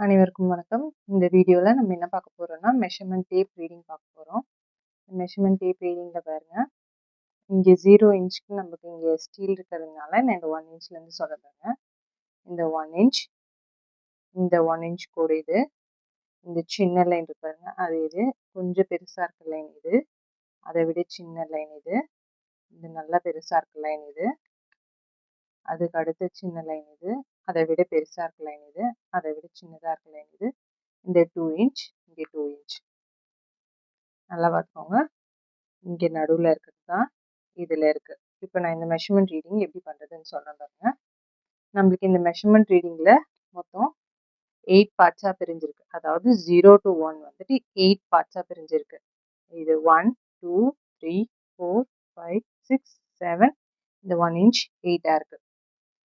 அனைவருக்கும் வணக்கம். இந்த வீடியோல நம்ம என்ன பார்க்க போறோம்னா, மெஷர்மென்ட் டேப் ரீடிங் பார்க்க போறோம். மெஷர்மென்ட் டேப் ரீடிங்ல பாருங்க, இங்க 0 இன்ச்சுக்கு நமக்கு இங்க ஸ்டீல் இருக்கிறதுனால நான் இந்த 1 இன்ச்ல இருந்து சொல்றேங்க. இந்த 1 இன்ச், இந்த 1 இன்ச் கோடு இது, இந்த சின்ன லைன் இருக்கு பாருங்க, அது இது. கொஞ்சம் பெருசா இருக்க லைன் இது, அதை விட சின்ன லைன் இது, இது நல்லா பெருசா இருக்க லைன் இது, அதுக்கு அடுத்து சின்ன லைன் இது, அதை விட பெருசா இருக்க லைன் இது, அதை விட சின்னதா இருக்க லைன் இது, இந்த 2 இன்ச், இங்கே 2 இன்ச். நல்லா பார்த்துக்கோங்க, இங்கே நடுவில் இருக்கிறது தான் இதில் இருக்குது. இப்போ நான் இந்த மெஷர்மெண்ட் ரீடிங் எப்படி பண்ணுறதுன்னு சொல்கிறேன் பாருங்க. நம்மளுக்கு இந்த மெஷர்மெண்ட் ரீடிங்கில் மொத்தம் 8 பார்ட்ஸாக பிரிஞ்சிருக்கு. அதாவது 0 to 1 வந்துட்டு 8 பார்ட்ஸாக பிரிஞ்சிருக்கு. இது 1 2 3 4 5 6 7, இந்த 1 இன்ச் 8ஆக இருக்குது.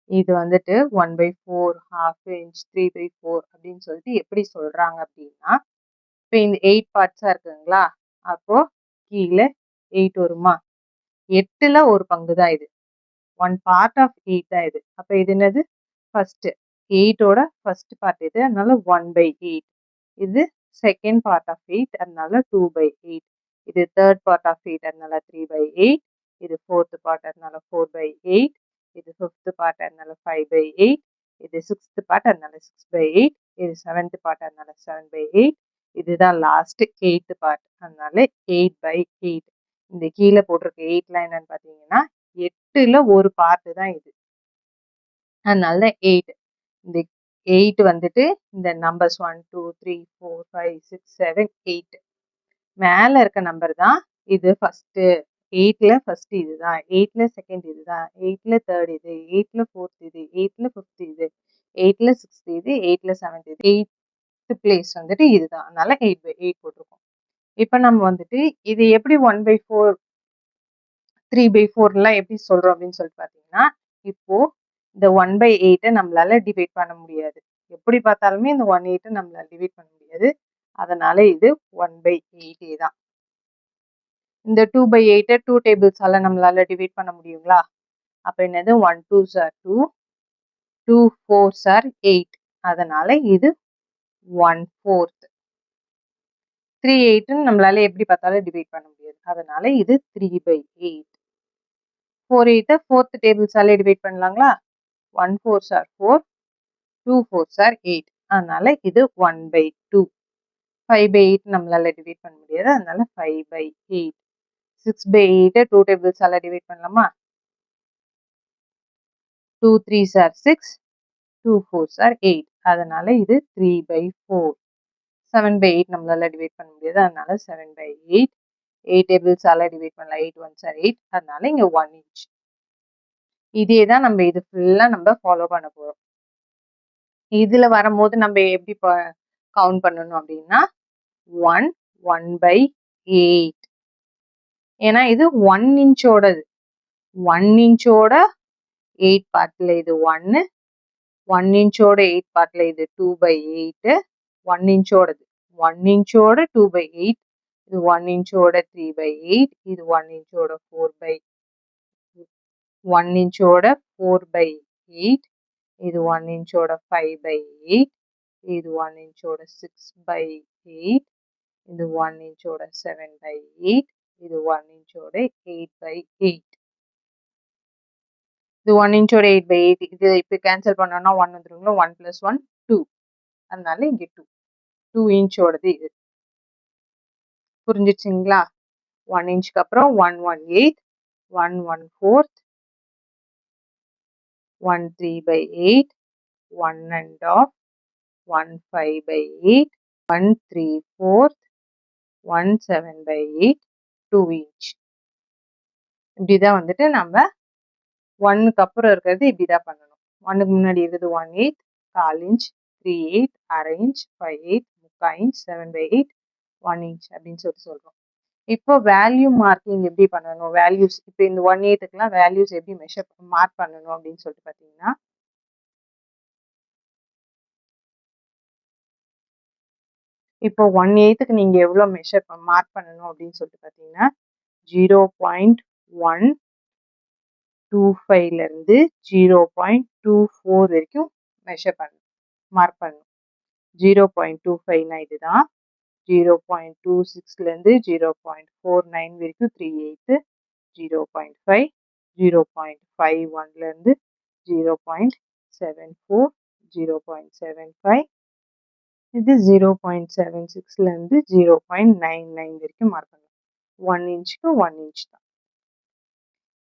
இது வந்துட்டு 1/4, ½ inch, 3/4 அப்படின்னு சொல்லிட்டு எப்படி சொல்கிறாங்க அப்படின்னா, இப்போ இந்த 8 பார்ட்ஸாக இருக்குங்களா, அப்போது கீழே 8 வருமா, 8ல் ஒரு பங்கு தான் இது, 1 part of 8 தான் இது. அப்போ இது என்னது, ஃபர்ஸ்ட் 8ஓட ஃபர்ஸ்ட் பார்ட் இது, அதனால 1/8. இது செகண்ட் பார்ட் ஆஃப் 8, அதனால 2/8. இது தேர்ட் பார்ட் ஆஃப் 8, அதனால 3/8. இது ஃபோர்த் பார்ட், அதனால 4/8. இது ஃபிஃப்த் பார்ட், அதனால 5/8. இது சிக்ஸ்த் பார்ட், அதனால 6/8. இது செவன்த் பார்ட், அதனால 7/8. இதுதான் லாஸ்ட் 8th பார்ட், அதனால 8/8. இந்த கீழே போட்டிருக்க 8ல என்னன்னு பார்த்தீங்கன்னா 8ல் ஒரு பார்ட் தான் இது, அதனால 8. இந்த 8 வந்துட்டு இந்த நம்பர்ஸ் 1 2 3 4 5 6 7 8 மேலே இருக்க நம்பர் தான் இது ஃபர்ஸ்ட். 8ல் ஃபர்ஸ்ட் இதுதான், 8ல் செகண்ட் இதுதான், 8ல் தேர்ட் இது, 8ல் ஃபோர்த் இது, 8ல் ஃபிஃப்த் இது, 8ல் சிக்ஸ்த் இது, 8ல் செவன்த் இது, 8th பிளேஸ் வந்துட்டு இதுதான், அதனால 8/8 போட்டிருக்கோம். இப்போ நம்ம வந்துட்டு இது எப்படி 1/4 3/4லாம் எப்படி சொல்றோம் அப்படின்னு சொல்லிட்டு பார்த்தீங்கன்னா, இப்போ இந்த 1/8 நம்மளால டிவைட் பண்ண முடியாது. எப்படி பார்த்தாலுமே இந்த 1/8 நம்மளால டிவைட் பண்ண முடியாது, அதனால இது 1/8 தான். இந்த 2/8 2 டேபிள்ஸால நம்மளால டிவைட் பண்ண முடியுங்களா? அப்போ என்னது, 1 2s are 2, 2 4s are 8, அதனால இது 1/4. 3/8 நம்மளால எப்படி பார்த்தாலும் டிவைட் பண்ண முடியாது, அதனால இது 3/8. 4/8 fourth டேபிள்ஸால divide பண்ணலாங்களா? 1 4s are 4, 2 4s are 8, அதனால இது 1/2. 5/8 நம்மளால டிவைட் பண்ண முடியாது, அதனால 5/8. 6/8 2 டேபிள்ஸால டிவைட் பண்ணலாமா? 2 3s are 6, 2 4s are 8, அதனால இது 3/4. 7/8 நம்மளால டிவைட் பண்ண முடியாது, அதனால 7/8. 8 டேபிள்ஸால டிவைட் பண்ணலாம், 8 1s are 8, அதனால இங்க 1 inch. இதே தான் நம்ம இது ஃபுல்லா நம்ம ஃபாலோ பண்ண போறோம். இதுல வரும்போது நம்ம எப்படி கவுண்ட் பண்ணணும் அப்படின்னா 1 1/8, ஏன்னா இது 1 இன்ச்சோடது. 1 இன்ச்சோட 8 பார்ட்ல இது 1, 1 இன்ச்சோட 8 பார்ட்ல இது 2/8, 1 இன்ச்சோடது, 1 இன்ச்சோட 2/8, இது 1 இன்ச்சோட 3/8, இது 1 இன்ச்சோட 1 இன்ச்சோட 4/8, இது 1 இன்ச்சோட 5/8, இது 1 இன்ச்சோட 6/8, இது 1 இன்ச்சோட 7/8, இது 1 இன்ச்சோட 8/8. இது 1 இன்ச்சோட 8/8, இது இப்போ கேன்சல் பண்ணோம்னா 1 வந்துருங்களா, 1 + 1 2, அதனால இங்கே 2 இன்ச்சோடது இது. புரிஞ்சிச்சுங்களா? 1 இன்ச்சுக்கு அப்புறம் 1 1/8, 1 1/4, 1 3/8, 1 1/2, 1 5/8, 1 3/4, 1 7/8, 2 inch. இப்படிதான் வந்துட்டு நம்ம 1க்கு அப்புறம் இருக்கிறது இப்படிதான் பண்ணணும். 1க்கு முன்னாடி இருக்கிறது 1/8, 1/4 inch, 3/8, அரை inch, 5/8, 3/4 inch, 7/8, 1 inch அப்படின்னு சொல்றோம். இப்போ வேல்யூ மார்க்கிங் எப்படி பண்ணணும், வேல்யூஸ் இப்போ இந்த 1/8க்குலாம் வேல்யூஸ் எப்படி மார்க் பண்ணணும் அப்படின்னு சொல்லிட்டு பார்த்தீங்கன்னா, இப்போ 1/8க்கு நீங்க எவ்வளவு மார்க் பண்ணணும் அப்படின்னு சொல்லிட்டு பார்த்தீங்கன்னா 0.125ல இருந்து 0.24 வரைக்கும் மார்க் பண்ணணும். 0.25னா இதுதான். 0.26லேருந்து 0.49 வரைக்கும் 3/8, 0.5, 0.51லேருந்து 0.74, 0.75, இது 0.76லேருந்து 0.99 வரைக்கும் மார்க் பண்ணலாம். 1 இன்ச்சுக்கு 1 இன்ச் தான்.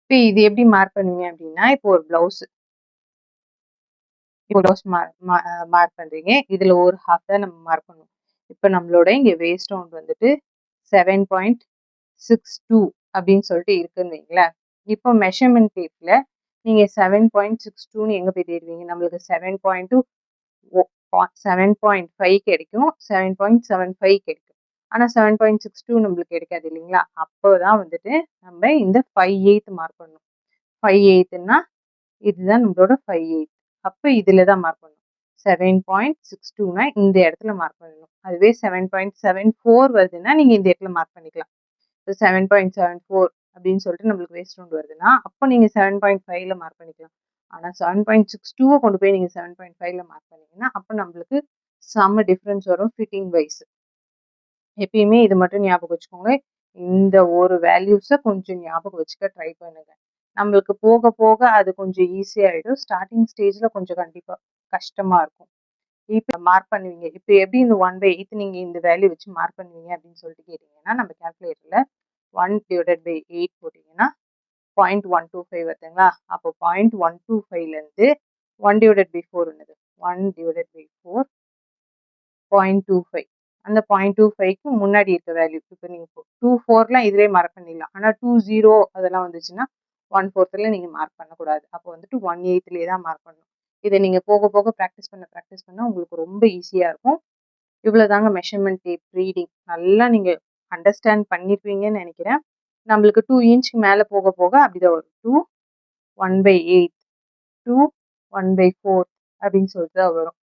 இப்போ இது எப்படி மார்க் பண்ணுவீங்க அப்படின்னா, இப்போ ஒரு ப்ளவுஸ் மார்க் பண்றீங்க. இதுல ஒரு ஹாஃப் தான் நம்ம மார்க் பண்ணுவோம். இப்போ நம்மளோட இங்க வேஸ்ட் ரவுண்ட் வந்துட்டு 7.62 அப்படின்னு சொல்லிட்டு இருக்குன்னு வைங்களேன். இப்போ மெஷர்மெண்ட் டேப்ல நீங்க 7.62ன்னு எங்க போய் தேடுவீங்க? நம்மளுக்கு 7.5 கிடைக்கும், 7.75 கிடைக்கும். ஆனா 7.62 நம்மளுக்கு கிடைக்காது இல்லைங்களா? அப்போதான் வந்துட்டு நம்ம இந்த 5/8 மார்க் பண்ணணும். 5/8ன்னா இதுதான் நம்மளோட 5/8. அப்போ இதுல தான் மார்க் பண்ணணும். 7.62னா இந்த இடத்துல மார்க் பண்ணணும். அதுவே 7.74 வருதுன்னா நீங்க இந்த இடத்துல மார்க் பண்ணிக்கலாம். இப்போ 7.74 அப்படின்னு சொல்லிட்டு நம்மளுக்கு வேஸ்ட் ரவுண்ட் வருதுன்னா அப்போ நீங்க 7.5ல மார்க் பண்ணிக்கலாம். ஆனா 7.62 கொண்டு போய் நீங்க 7.5ல மார்க் பண்ணீங்கன்னா அப்போ நம்மளுக்கு செம்ம டிஃபரன்ஸ் வரும் ஃபிட்டிங் வைஸ். எப்பயுமே இது மட்டும் ஞாபகம் வச்சுக்கோங்க. இந்த ஒரு வேல்யூஸை கொஞ்சம் ஞாபகம் வச்சுக்க ட்ரை பண்ணுங்க. நம்மளுக்கு போக போக அது கொஞ்சம் ஈஸியாயிடும். ஸ்டார்டிங் ஸ்டேஜ்ல கொஞ்சம் கண்டிப்பா கஷ்டமா இருக்கும். இப்போ மார்க் பண்ணுவீங்க. இப்போ எப்படி இந்த 1/8 நீங்க இந்த வேல்யூ வச்சு மார்க் பண்ணுவீங்க அப்படின்னு சொல்லிட்டு கேட்டீங்கன்னா நம்ம கால்குலேட்டர்ல 1/8 போட்டீங்கன்னா 0.125 வருதுங்களா? அப்போ 0.125லேருந்து 1/4 என்னது? 1/4 0.25. அந்த 0.25க்கு முன்னாடி இருக்க வேல்யூ. இப்போ நீங்க 24லாம் இதுவே மார்க் பண்ணிடலாம். ஆனா 20 அதெல்லாம் வந்துச்சுன்னா 1/4ல நீங்க மார்க் பண்ணக்கூடாது. அப்போ வந்துட்டு 1/8லேயே தான் மார்க் பண்ணணும். இதை நீங்க போக போக ப்ராக்டிஸ் பண்ண உங்களுக்கு ரொம்ப ஈஸியா இருக்கும். இவ்வளோதாங்க மெஷர்மெண்ட் டேப் ரீடிங். நல்லா நீங்க அண்டர்ஸ்டாண்ட் பண்ணிருப்பீங்கன்னு நினைக்கிறேன். நம்மளுக்கு 2 இன்ச்சுக்கு மேலே போக போக அப்படிதான் வரும். 2, 1/8, 2, 1/4 அப்படின்னு சொல்லிட்டு தான் வரும்.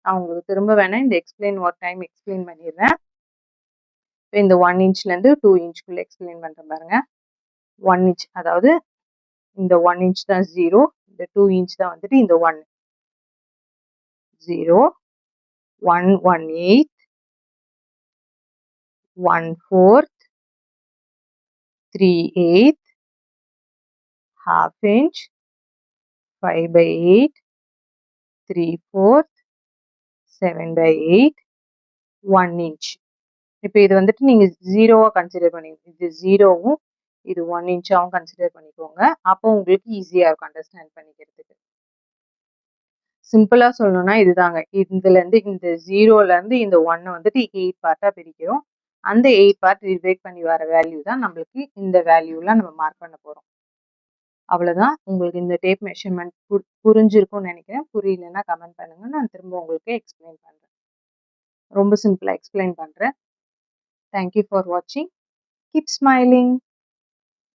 நான் உங்களுக்கு திரும்ப வேணா இந்த எக்ஸ்பிளைன் பண்ணிடுறேன். இந்த 1 இன்ச்லேருந்து 2 இன்ச்சுக்குள்ள எக்ஸ்பிளைன் பண்ணுறேன் பாருங்க. 1 இன்ச் அதாவது இந்த 1 இன்ச் தான் 0, இந்த 2 இன்ச் தான் வந்துட்டு இந்த 1. 0, 1/1/8, 1/4, 3/8, half inch, 5/8, 3/4, 7/8, 1 inch. இப்போ இது வந்துட்டு நீங்க 0வா கன்சிடர் பண்ணிக்கோங்க. இது 0வும் இது 1 இன்ச்சாவும் கன்சிடர் பண்ணிக்கோங்க. அப்போ உங்களுக்கு ஈஸியா இருக்கும் அண்டர்ஸ்டாண்ட் பண்ணிக்கிறதுக்கு. சிம்பிளா சொல்லணும்னா இதுதாங்க. இதுலேருந்து இந்த 0லேருந்து இந்த 1 வந்துட்டு 8 பார்ட்டா பிரிக்கிறோம். அந்த 8 பார்ட் டிவைட் பண்ணி வர வேல்யூ தான் நம்மளுக்கு இந்த வேல்யூலாம் நம்ம மார்க் பண்ண போறோம். அவ்வளோதான். உங்களுக்கு இந்த டேப் மெஷர்மெண்ட் புரிஞ்சிருக்கும்னு நினைக்கிறேன். புரியலன்னா கமெண்ட் பண்ணுங்க. நான் திரும்ப உங்களுக்கு எக்ஸ்பிளைன் பண்றேன். ரொம்ப சிம்பிளா எக்ஸ்பிளைன் பண்றேன். Thank you for watching. Keep smiling.